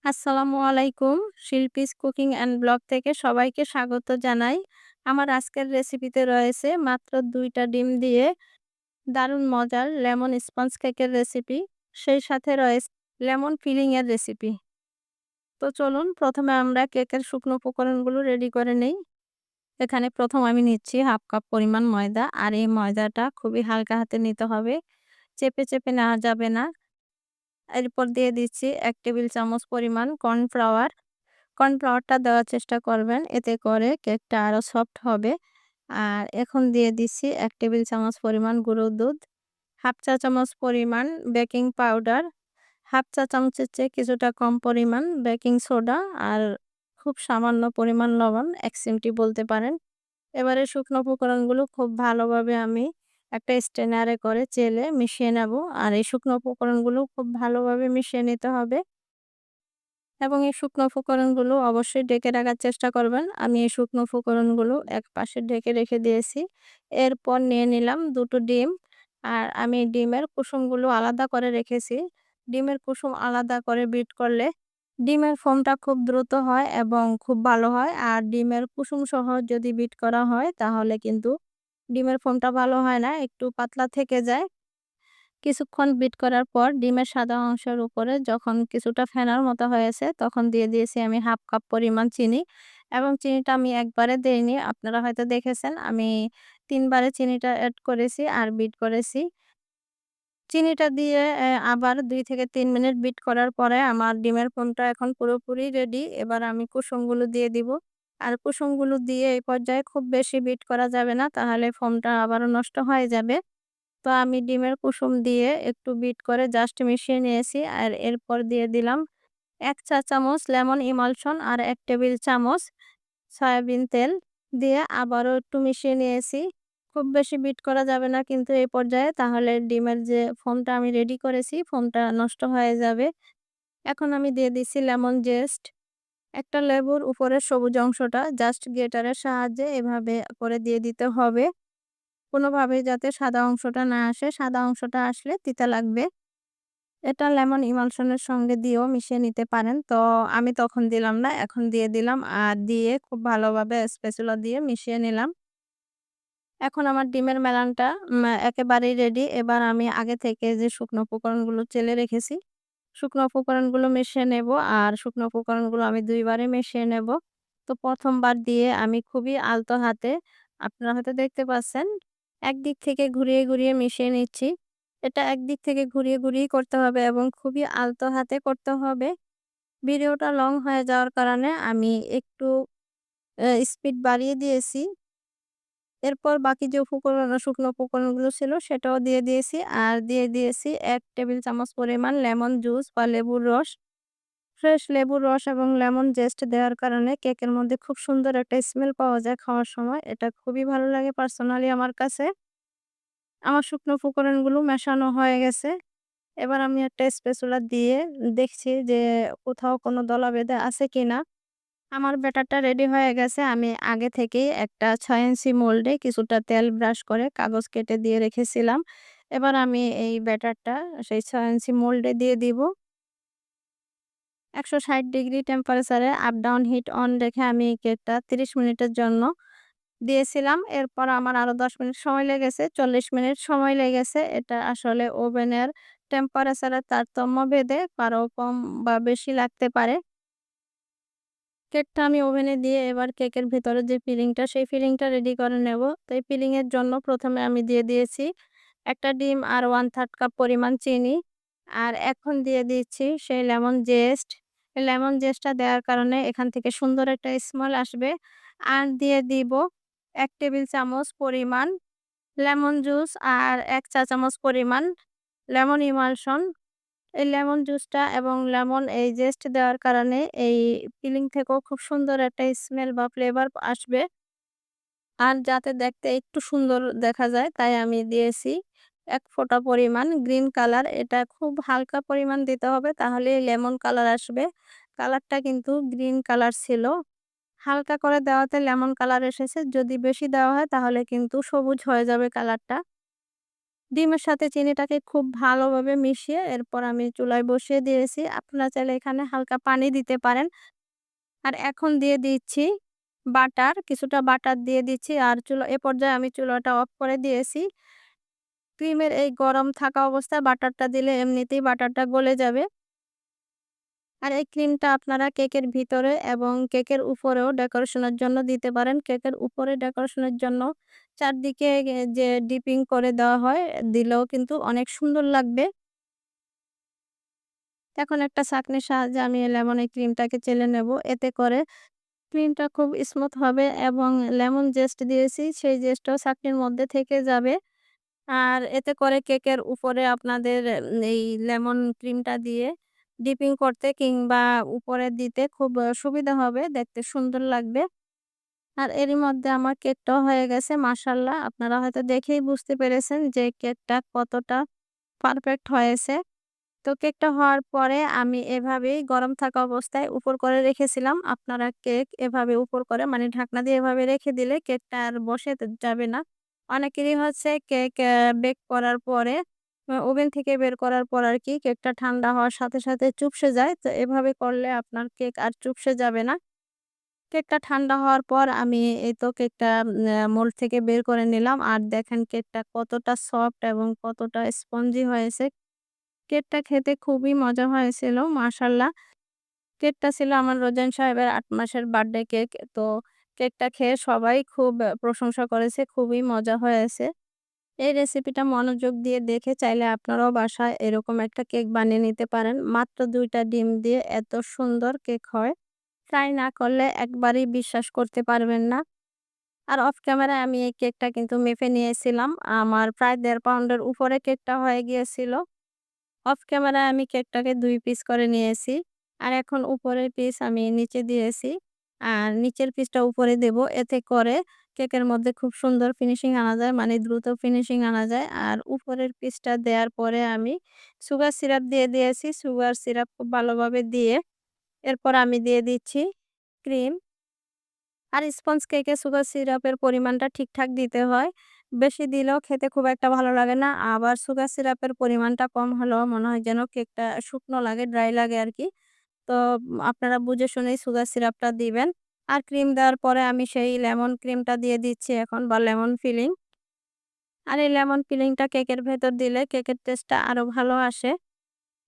আসসালামু আলাইকুম। Shilpi's cooking and blog থেকে সবাইকে স্বাগত জানাই। আমার আজকের রেসিপিতে রয়েছে মাত্র ২ টা ডিম দিয়ে দারুণ মজার লেমন স্পঞ্জ কেকের রেসিপি। সেই সাথে রয়েছে লেমন ফিলিং এর রেসিপি। তো চলুন প্রথমে আমরা কেকের শুকনো উপকরণগুলো রেডি করে নেই। এখানে প্রথম আমি নিচ্ছি 1/2 কাপ পরিমাণ ময়দা। আর এই ময়দাটা খুবই হালকা হাতে নিতে হবে। চেপে নেওয়া যাবে না। এরপর দিয়ে দিচ্ছি ১ টেবিল চামচ পরিমাণ কর্নফ্লাওয়ার। কর্নফ্লাওয়ারটা দেওয়ার চেষ্টা করবেন। এতে করে কেকটা আরো সফট হবে। আর এখন দিয়ে দিচ্ছি ১ টেবিল চামচ পরিমাণ গুঁড়ো দুধ, 1/2 চা চামচ পরিমাণ বেকিং পাউডার, 1/2 চা চামচের চেয়ে কিছুটা কম পরিমাণ বেকিং সোডা আর খুব সামান্য পরিমাণ লবণ, ১ চিমটি বলতে পারেন। এবারে শুকনো উপকরণগুলো খুব ভালোভাবে আমি একটা স্ট্রেনারে করে চেলে মিশিয়ে নেব। আর এই শুকনো উপকরণগুলো খুব ভালোভাবে মিশিয়ে নিতে হবে। এবং এই শুকনো উপকরণগুলো অবশ্যই ঢেকে রাখার চেষ্টা করবেন। আমি এই শুকনো উপকরণগুলো একপাশে ঢেকে রেখে দিয়েছি। এরপর নিয়ে নিলাম ২ টো ডিম। আর আমি ডিমের কুসুমগুলো আলাদা করে রেখেছি। ডিমের কুসুম আলাদা করে বিট করলে ডিমের ফোমটা খুব দ্রুত হয় এবং খুব ভালো হয়। আর ডিমের কুসুম সহ যদি বিট করা হয় তাহলে কিন্তু ডিমের ফোমটা ভালো হয় না, একটু পাতলা থেকে যায়। কিছুক্ষণ বিট করার পর ডিমের সাদা অংশের উপরে যখন কিছুটা ফেনার মতো হয়েছে, তখন দিয়ে দিয়েছি আমি 1/2 কাপ পরিমাণ চিনি এবং চিনিটা আমি একবারে দেইনি। আপনারা হয়তো দেখেছেন আমি ৩ বারে চিনিটা এড করেছি আর বিট করেছি। চিনিটা দিয়ে আবার ২ থেকে ৩ মিনিট বিট করার পরে আমার ডিমের ফোমটা এখন পুরোপুরি রেডি। এবার আমি কুসুমগুলো দিয়ে দিব। আর কুসুমগুলো দিয়ে এই পর্যায়ে খুব বেশি বিট করা যাবে না, তাহলে ফোমটা আবারও নষ্ট হয়ে যাবে। তো আমি ডিমের কুসুম দিয়ে একটু বিট করে জাস্ট মিশিয়ে নিয়েছি। আর এরপর দিয়ে দিলাম ১ চা চামচ লেমন ইমালশন আর ১ টেবিল চামচ সয়াবিন তেল দিয়ে আবারও একটু মিশিয়ে নিয়েছি। খুব বেশি বিট করা যাবে না কিন্তু এই পর্যায়ে, তাহলে ডিমের যে ফোমটা আমি রেডি করেছি ফোমটা নষ্ট হয়ে যাবে। এখন আমি দিয়ে দিচ্ছি লেমন জেস্ট। একটা লেবুর উপরের সবুজ অংশটা জাস্ট গ্রেটারের সাহায্যে এভাবে করে দিয়ে দিতে হবে। কোনোভাবেই যাতে সাদা অংশটা না আসে, সাদা অংশটা আসলে তিতা লাগবে। এটা লেমন ইমালশনের সঙ্গে দিয়েও মিশিয়ে নিতে পারেন। তো আমি তখন দিলাম না, এখন দিয়ে দিলাম। আর দিয়ে খুব ভালোভাবে স্প্যাচুলা দিয়ে মিশিয়ে নিলাম। এখন আমার ডিমের মেলানটা একেবারেই রেডি। এবার আমি আগে থেকে যে শুকনো উপকরণগুলো চেলে রেখেছি, শুকনো উপকরণগুলো মিশিয়ে নেব। আর শুকনো উপকরণগুলো আমি ২ বারে মিশিয়ে নেব। তো ১ম বার দিয়ে আমি খুবই আলতো হাতে, আপনারা হয়তো দেখতে পাচ্ছেন, একদিক থেকে ঘুরিয়ে মিশিয়ে নিচ্ছি। এটা একদিক থেকে ঘুরিয়েই করতে হবে এবং খুবই আলতো হাতে করতে হবে। ভিডিওটা লং হয়ে যাওয়ার কারণে আমি একটু স্পিড বাড়িয়ে দিয়েছি। এরপর বাকি যে শুকনো উপকরণগুলো ছিল সেটাও দিয়ে দিয়েছি। আর দিয়ে দিয়েছি ১ টেবিল চামচ পরিমাণ লেমন জুস বা লেবুর রস। ফ্রেশ লেবুর রস এবং লেমন জেস্ট দেওয়ার কারণে কেকের মধ্যে খুব সুন্দর একটা স্মেল পাওয়া যায় খাওয়ার সময়। এটা খুবই ভালো লাগে পার্সোনালি আমার কাছে। আমার শুকনো উপকরণগুলো মেশানো হয়ে গেছে। এবার আমি একটা স্প্যাচুলা দিয়ে দেখছি যে কোথাও কোনো দলা বেঁধে আছে কিনা। আমার ব্যাটারটা রেডি হয়ে গেছে। আমি আগে থেকেই একটা ৬ ইঞ্চি মোল্ডে কিছুটা তেল ব্রাশ করে কাগজ কেটে দিয়ে রেখেছিলাম। এবার আমি এই ব্যাটারটা সেই ৬ ইঞ্চি মোল্ডে দিয়ে দিব। ১৬০ ডিগ্রি টেম্পারেচারে আপ ডাউন হিট অন রেখে আমি কেকটা ৩০ মিনিটের জন্য দিয়েছিলাম। এরপর আমার আরো ১০ মিনিট সময় লেগেছে, ৪০ মিনিট সময় লেগেছে। এটা আসলে ওভেনের টেম্পারেচারের তারতম্য ভেদে কারো কম বা বেশি লাগতে পারে। কেকটা আমি ওভেনে দিয়ে এবার কেকের ভেতরে যে ফিলিংটা, সেই ফিলিংটা রেডি করে নেব। তো এই ফিলিং এর জন্য ১ম এ আমি দিয়ে দিয়েছি একটা ডিম আর 1/3 কাপ পরিমাণ চিনি। আর এখন দিয়ে দিচ্ছি সেই লেমন জেস্ট। এই লেমন জেস্টটা দেওয়ার কারণে এখান থেকে সুন্দর একটা স্মেল আসবে। আর দিয়ে দিব ১ টেবিল চামচ পরিমাণ লেমন জুস আর ১ চা চামচ পরিমাণ লেমন ইমালশন। এই লেমন জুসটা এবং লেমন এই জেস্ট দেওয়ার কারণে এই ফিলিং থেকেও খুব সুন্দর একটা স্মেল বা ফ্লেভার আসবে। আর যাতে দেখতে একটু সুন্দর দেখা যায় তাই আমি দিয়েছি ১ ফোঁটা পরিমাণ গ্রিন কালার। এটা খুব হালকা পরিমাণ দিতে হবে, তাহলেই লেমন কালার আসবে। কালারটা কিন্তু গ্রিন কালার ছিল। হালকা করে দেওয়াতে লেমন কালার এসেছে। যদি বেশি দেওয়া হয় তাহলে কিন্তু সবুজ হয়ে যাবে কালারটা। ডিমের সাথে চিনিটাকে খুব ভালোভাবে মিশিয়ে এরপর আমি চুলায় বসিয়ে দিয়েছি। আপনারা চাইলে এখানে হালকা পানি দিতে পারেন। আর এখন দিয়ে দিচ্ছি বাটার, কিছুটা বাটার দিয়ে দিচ্ছি। আর এ পর্যায়ে আমি চুলাটা অফ করে দিয়েছি। ক্রিমের এই গরম থাকা অবস্থায় বাটারটা দিলে এমনিতেই বাটারটা গলে যাবে। আর এই ক্রিমটা আপনারা কেকের ভিতরে এবং কেকের উপরেও ডেকোরেশনের জন্য দিতে পারেন। কেকের উপরে ডেকোরেশনের জন্য চারদিকে যে ডিপিং করে দেওয়া হয়, দিলেও কিন্তু অনেক সুন্দর লাগবে। এখন একটা ছাঁকনির সাহায্যে আমি লেমনের ক্রিমটাকে চেলে নেব। এতে করে ক্রিমটা খুব স্মুথ হবে এবং লেমন জেস্ট দিয়েছি, সেই জেস্টটাও ছাঁকনির মধ্যে থেকে যাবে। আর এতে করে কেকের উপরে আপনাদের এই লেমন ক্রিমটা দিয়ে ডিপিং করতে কিংবা উপরে দিতে খুব সুবিধা হবে, দেখতে সুন্দর লাগবে। আর এরই মধ্যে আমার কেকটাও হয়ে গেছে মাশাআল্লাহ। আপনারা হয়তো দেখেই বুঝতে পেরেছেন যে কেকটা কতটা পারফেক্ট হয়েছে। তো কেকটা হওয়ার পরে আমি এভাবেই গরম থাকা অবস্থায় উপর করে রেখেছিলাম। আপনারা কেক এভাবে উপর করে মানে ঢাকনা দিয়ে এভাবে রেখে দিলে কেকটা আর বসে যাবে না। অনেকেরই হচ্ছে কেক বেক করার পরে ওভেন থেকে বের করার পর আরকি কেকটা ঠান্ডা হওয়ার সাথে, সাথে চুপসে যায়। তো এভাবে করলে আপনার কেক আর চুপসে যাবে না। কেকটা ঠান্ডা হওয়ার পর আমি এই তো কেকটা মোল্ড থেকে বের করে নিলাম। আর দেখেন কেকটা কতটা সফট এবং কতটা স্পঞ্জি হয়েছে। কেকটা খেতে খুবই মজা হয়েছিল মাশাআল্লাহ। কেকটা ছিল আমার রোজান সাহেবের ৮ মাসের বার্থডে কেক। তো কেকটা খেয়ে সবাই খুব প্রশংসা করেছে। খুবই মজা হয়েছে। এই রেসিপিটা মনোযোগ দিয়ে দেখে চাইলে আপনারাও বাসায় এরকম একটা কেক বানিয়ে নিতে পারেন। মাত্র ২ টা ডিম দিয়ে এত সুন্দর কেক হয়। ট্রাই না করলে একবারেই বিশ্বাস করতে পারবেন না। আর অফ ক্যামেরায় আমি এই কেকটা কিন্তু মেপে নিয়েছিলাম। আমার প্রায় ১.৫ পাউন্ডের উপরে কেকটা হয়ে গিয়েছিল। অফ ক্যামেরায় আমি কেকটাকে ২ পিস করে নিয়েছি। আর এখন উপরের পিস আমি নিচে দিয়েছি। আর নিচের পিসটা উপরে দেব। এতে করে কেকের মধ্যে খুব সুন্দর ফিনিশিং আনা যায়, মানে দ্রুত ফিনিশিং আনা যায়। আর উপরের পিসটা দেওয়ার পরে আমি সুগার সিরাপ দিয়ে দিয়েছি। সুগার সিরাপ খুব ভালোভাবে দিয়ে এরপর আমি দিয়ে দিচ্ছি ক্রিম। আর স্পঞ্জ কেকে সুগার সিরাপের পরিমাণটা ঠিকঠাক দিতে হয়। বেশি দিলেও খেতে খুব একটা ভালো লাগে না। আবার সুগার সিরাপের পরিমাণটা কম হলেও মনে হয় যেন কেকটা শুকনো লাগে, ড্রাই লাগে আরকি। তো আপনারা বুঝে শুনেই সুগার সিরাপটা দিবেন। আর ক্রিম দেওয়ার পরে আমি সেই লেমন ক্রিমটা দিয়ে দিচ্ছি এখন বা লেমন ফিলিং। আর এই লেমন ফিলিংটা কেকের ভেতর দিলে কেকের টেস্টটা আরো ভালো আসে।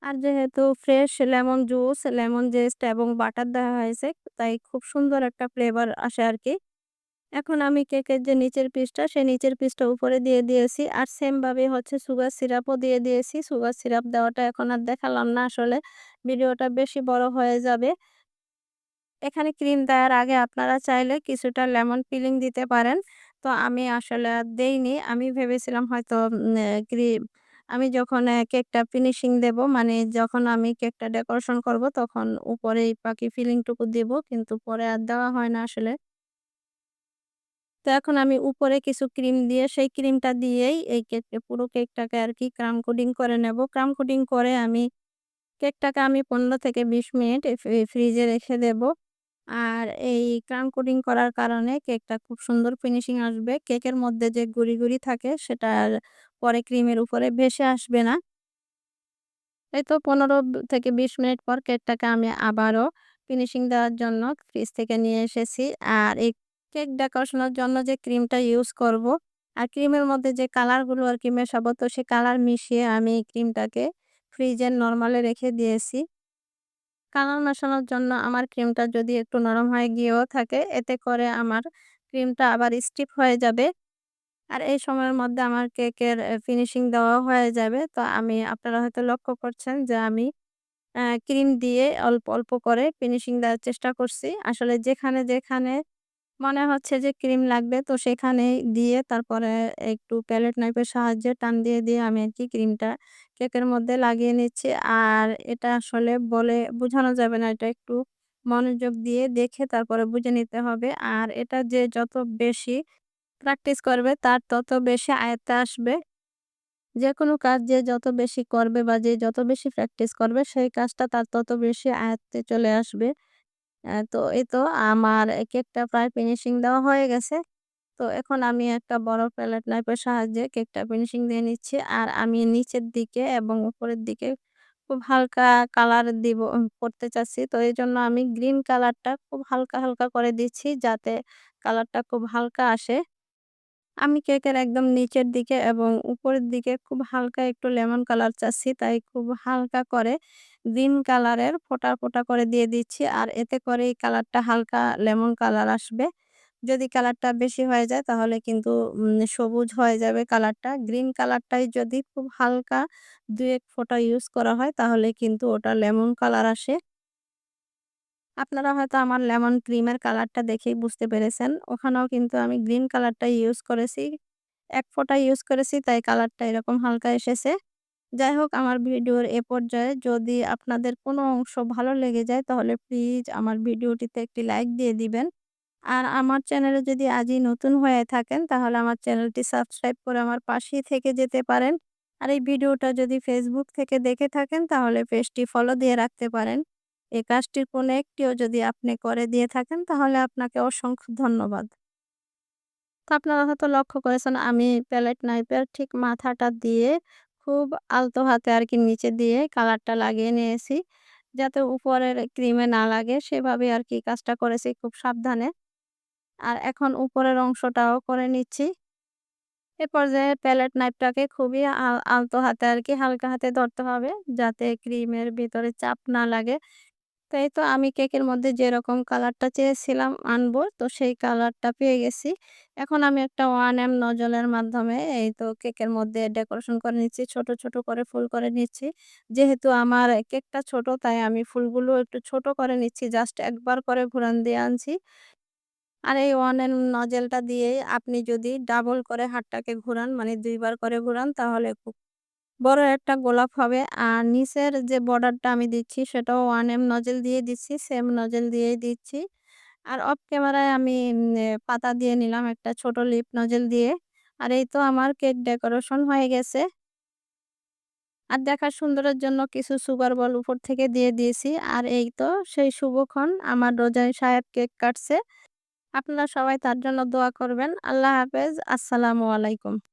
আর যেহেতু ফ্রেশ লেমন জুস, লেমন জেস্ট এবং বাটার দেওয়া হয়েছে, তাই খুব সুন্দর একটা ফ্লেভার আসে আরকি। এখন আমি কেকের যে নিচের পিসটা, সেই নিচের পিসটা উপরে দিয়ে দিয়েছি। আর সেম ভাবে হচ্ছে সুগার সিরাপও দিয়ে দিয়েছি। সুগার সিরাপ দেওয়াটা এখন আর দেখালাম না আসলে। ভিডিওটা বেশি বড় হয়ে যাবে। এখানে ক্রিম দেওয়ার আগে আপনারা চাইলে কিছুটা লেমন ফিলিং দিতে পারেন। তো আমি আসলে আর দেইনি। আমি ভেবেছিলাম হয়তো উম এ ক্রিম আমি যখন কেকটা ফিনিশিং দেব, মানে যখন আমি কেকটা ডেকোরেশন করব তখন উপরে এই বাকি ফিলিংটুকু দিব। কিন্তু পরে আর দেওয়া হয় না আসলে। তো এখন আমি উপরে কিছু ক্রিম দিয়ে সেই ক্রিমটা দিয়েই এই পুরো কেকটাকে আরকি ক্রাম কোটিং করে নেব। ক্রাম কোটিং করে আমি কেকটাকে আমি ১৫ থেকে ২০ মিনিট ফ্রিজে রেখে দেব। আর এই ক্রাম কোটিং করার কারণে কেকটা খুব সুন্দর ফিনিশিং আসবে। কেকের মধ্যে যে গুঁড়ি থাকে সেটা আর পরে ক্রিমের উপরে ভেসে আসবে না। এই তো ১৫ থেকে ২০ মিনিট পর কেকটাকে আমি আবারও ফিনিশিং দেওয়ার জন্য ফ্রিজ থেকে নিয়ে এসেছি। আর এই কেক ডেকোরেশনের জন্য যে ক্রিমটা ইউজ করব, আর ক্রিমের মধ্যে যে কালারগুলো আরকি মেশাবো, তো সে কালার মিশিয়ে আমি এই ক্রিমটাকে ফ্রিজের নরমালে রেখে দিয়েছি। কালার মেশানোর জন্য আমার ক্রিমটা যদি একটু নরম হয়ে গিয়েও থাকে, এতে করে আমার ক্রিমটা আবার স্টিফ হয়ে যাবে। আর এই সময়ের মধ্যে আমার কেকের ফিনিশিং দেওয়াও হয়ে যাবে। তো আপনারা হয়তো লক্ষ্য করছেন যে আমি ক্রিম দিয়ে অল্প, অল্প করে ফিনিশিং দেওয়ার চেষ্টা করছি। আসলে যেখানে মনে হচ্ছে যে ক্রিম লাগবে, তো সেখানেই দিয়ে তারপরে একটু প্যালেট নাইফের সাহায্যে টান দিয়ে আমি আরকি ক্রিমটা কেকের মধ্যে লাগিয়ে নিচ্ছি। আর এটা আসলে বলে বোঝানো যাবে না। এটা একটু মনোযোগ দিয়ে দেখে তারপরে বুঝে নিতে হবে। আর এটা যে যত বেশি প্র্যাকটিস করবে তার তত বেশি আয়ত্তে আসবে। যেকোনো কাজ যে যত বেশি করবে বা যে যত বেশি প্র্যাকটিস করবে সেই কাজটা তার তত বেশি আয়ত্তে চলে আসবে। তো এই তো আমার কেকটা প্রায় ফিনিশিং দেওয়া হয়ে গেছে। তো তো এখন আমি একটা বড় প্যালেট নাইফের সাহায্যে কেকটা ফিনিশিং দিয়ে নিচ্ছি। আর আমি নিচের দিকে এবং উপরের দিকে খুব হালকা কালার করতে চাচ্ছি। তো এজন্য আমি গ্রিন কালারটা খুব হালকা, হালকা করে দিচ্ছি যাতে কালারটা খুব হালকা আসে। আমি কেকের একদম নিচের দিকে এবং উপরের দিকে খুব হালকা একটু লেমন কালার চাচ্ছি। তাই খুব হালকা করে গ্রিন কালারের ফোঁটা, ফোঁটা করে দিয়ে দিচ্ছি। আর এতে করে এই কালারটা হালকা লেমন কালার আসবে। যদি কালারটা বেশি হয়ে যায় তাহলে কিন্তু সবুজ হয়ে যাবে কালারটা। গ্রিন কালারটাই যদি খুব হালকা ২-১ ফোঁটা ইউজ করা হয় তাহলে কিন্তু ওটা লেমন কালার আসে। আপনারা হয়তো আমার লেমন ক্রিমের কালারটা দেখেই বুঝতে পেরেছেন। ওখানেও কিন্তু আমি গ্রিন কালারটা ইউজ করেছি। ১ ফোঁটা ইউজ করেছি তাই কালারটা এরকম হালকা এসেছে। যাই হোক আমার ভিডিওর এ পর্যায়ে যদি আপনাদের কোনো অংশ ভালো লেগে যায় তাহলে প্লিজ আমার ভিডিওটিতে একটি লাইক দিয়ে দিবেন। আর আমার চ্যানেলে যদি আজই নতুন হয়ে থাকেন তাহলে আমার চ্যানেলটি সাবস্ক্রাইব করে আমার পাশেই থেকে যেতে পারেন। আর এই ভিডিওটা যদি ফেসবুক থেকে দেখে থাকেন তাহলে পেজটি ফলো দিয়ে রাখতে পারেন। এই কাজটির কোনো একটিও যদি আপনি করে দিয়ে থাকেন তাহলে আপনাকে অসংখ্য ধন্যবাদ। তো আপনারা হয়তো লক্ষ্য করেছেন আমি প্যালেট নাইফের ঠিক মাথাটা দিয়ে খুব আলতো হাতে আরকি নিচে দিয়ে কালারটা লাগিয়ে নিয়েছি। যাতে উপরের ক্রিমে না লাগে সেভাবে আরকি কাজটা করেছি খুব সাবধানে। আর এখন উপরের অংশটাও করে নিচ্ছি। এ পর্যায়ে প্যালেট নাইফটাকে খুবই আলতো হাতে আরকি হালকা হাতে ধরতে হবে যাতে ক্রিমের ভিতরে চাপ না লাগে। তো এই তো আমি কেকের মধ্যে যেরকম কালারটা চেয়েছিলাম আনবো, তো সেই কালারটা পেয়ে গেছি। এখন আমি একটা 1M নজলের মাধ্যমে এই তো কেকের মধ্যে ডেকোরেশন করে নিচ্ছি। ছোট, ছোট করে ফুল করে নিচ্ছি। যেহেতু আমার কেকটা ছোট তাই আমি ফুলগুলো একটু ছোট করে নিচ্ছি। জাস্ট একবার করে ঘুরান দিয়ে আনছি। আর এই 1M নজেলটা দিয়েই আপনি যদি ডাবল করে হাতটাকে ঘুরান মানে ২ বার করে ঘুরান তাহলে খুব বড় একটা গোলাপ হবে। আর নিচের যে বর্ডারটা আমি দিচ্ছি সেটাও 1M নজেল দিয়ে দিচ্ছি। সেম নজেল দিয়েই দিচ্ছি। আর অফ ক্যামেরায় আমি পাতা দিয়ে নিলাম একটা ছোট লিপ নজেল দিয়ে। আর এই তো আমার কেক ডেকোরেশন হয়ে গেছে। আর দেখার সুন্দরের জন্য কিছু সুগার বল উপর থেকে দিয়ে দিয়েছি। আর এই তো সেই শুভক্ষণ আমার রোজাই সাহেব কেক কাটছে। আপনারা সবাই তার জন্য দোয়া করবেন। আল্লাহ হাফেজ। আসসালামু আলাইকুম।